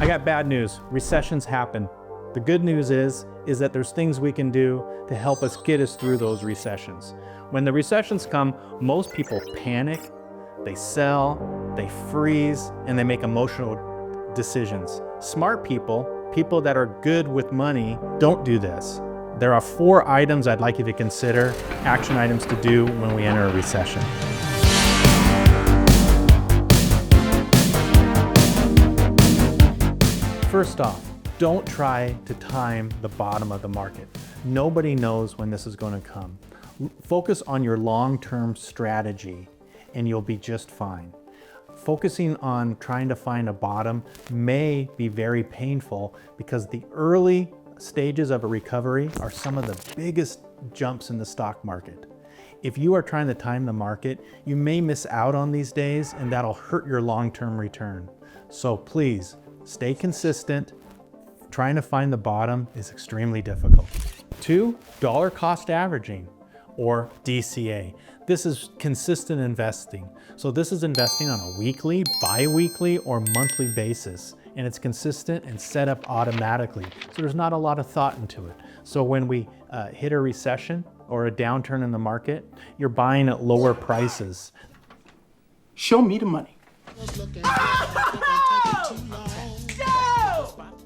I got bad news. Recessions happen. The good news is that there's things we can do to help us get us through those recessions. When the recessions come, most people panic, they sell, they freeze, and they make emotional decisions. Smart people, people that are good with money, don't do this. There are 4 items I'd like you to consider, action items to do when we enter a recession. First off, don't try to time the bottom of the market. Nobody knows when this is going to come. Focus on your long-term strategy and you'll be just fine. Focusing on trying to find a bottom may be very painful because the early stages of a recovery are some of the biggest jumps in the stock market. If you are trying to time the market, you may miss out on these days and that'll hurt your long-term return. So please, stay consistent. Trying to find the bottom is extremely difficult. 2, dollar cost averaging, or DCA. This is consistent investing. So this is investing on a weekly, bi-weekly, or monthly basis. And it's consistent and set up automatically. So there's not a lot of thought into it. So when we hit a recession or a downturn in the market, you're buying at lower prices. Show me the money.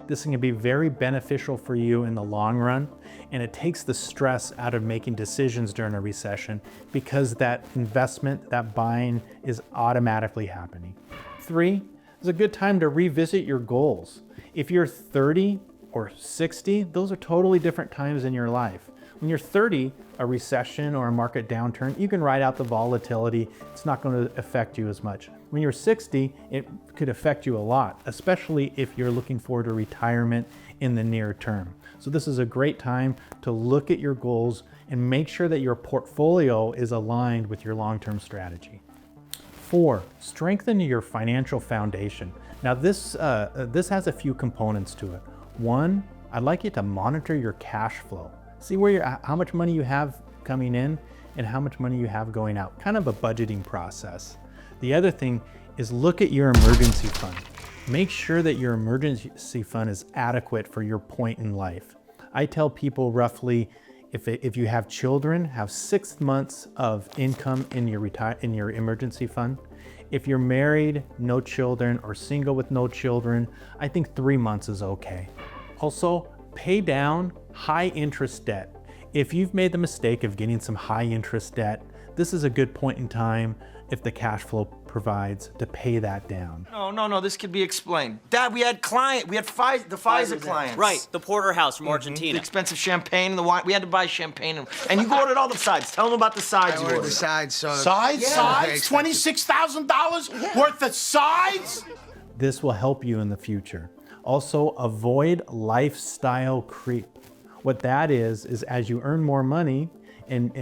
This can be very beneficial for you in the long run, and it takes the stress out of making decisions during a recession because that investment, that buying is automatically happening. 3, is a good time to revisit your goals. If you're 30 or 60, those are totally different times in your life. When you're 30, a recession or a market downturn, you can ride out the volatility. It's not going to affect you as much. When you're 60, it could affect you a lot, especially if you're looking forward to retirement in the near term. So this is a great time to look at your goals and make sure that your portfolio is aligned with your long-term strategy. 4, strengthen your financial foundation. Now this has a few components to it. 1, I'd like you to monitor your cash flow. See how much money you have coming in and how much money you have going out. Kind of a budgeting process. The other thing is look at your emergency fund. Make sure that your emergency fund is adequate for your point in life. I tell people roughly, if you have children, have 6 months of income in your emergency fund. If you're married, no children, or single with no children, I think 3 months is okay. Also, pay down high interest debt. If you've made the mistake of getting some high interest debt, this is a good point in time, if the cash flow provides, to pay that down. No, this could be explained. Dad, we had the FISA clients. Right, the porterhouse from Argentina. The expensive champagne and the wine. We had to buy champagne. And you ordered all the sides. Tell them about the sides you ordered. The sides, so... Sides? Yeah. Sides? $26,000 worth of sides? This will help you in the future. Also, avoid lifestyle creep. What that is as you earn more money and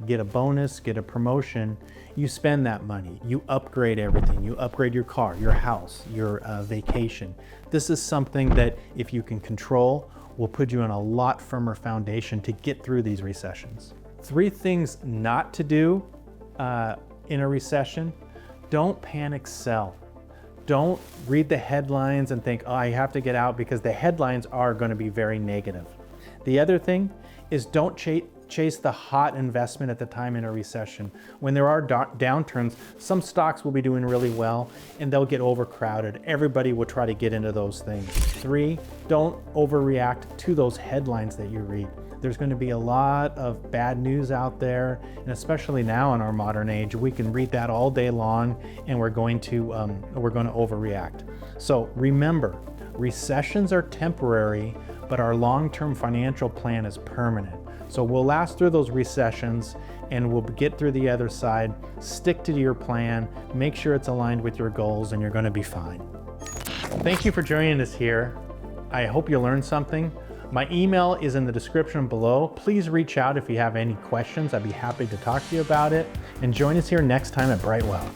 get a bonus, get a promotion, you spend that money. You upgrade everything. You upgrade your car, your house, your vacation. This is something that, if you can control, will put you on a lot firmer foundation to get through these recessions. 3 things not to do in a recession. Don't panic sell. Don't read the headlines and think, oh, I have to get out, because the headlines are going to be very negative. The other thing is don't chase the hot investment at the time in a recession. When there are downturns, some stocks will be doing really well and they'll get overcrowded. Everybody will try to get into those things. 3, don't overreact to those headlines that you read. There's going to be a lot of bad news out there, and especially now in our modern age, we can read that all day long and we're going to overreact. So remember, recessions are temporary, but our long-term financial plan is permanent. So we'll last through those recessions and we'll get through the other side. Stick to your plan, make sure it's aligned with your goals, and you're going to be fine. Thank you for joining us here. I hope you learned something. My email is in the description below. Please reach out if you have any questions. I'd be happy to talk to you about it. And join us here next time at Brightwell.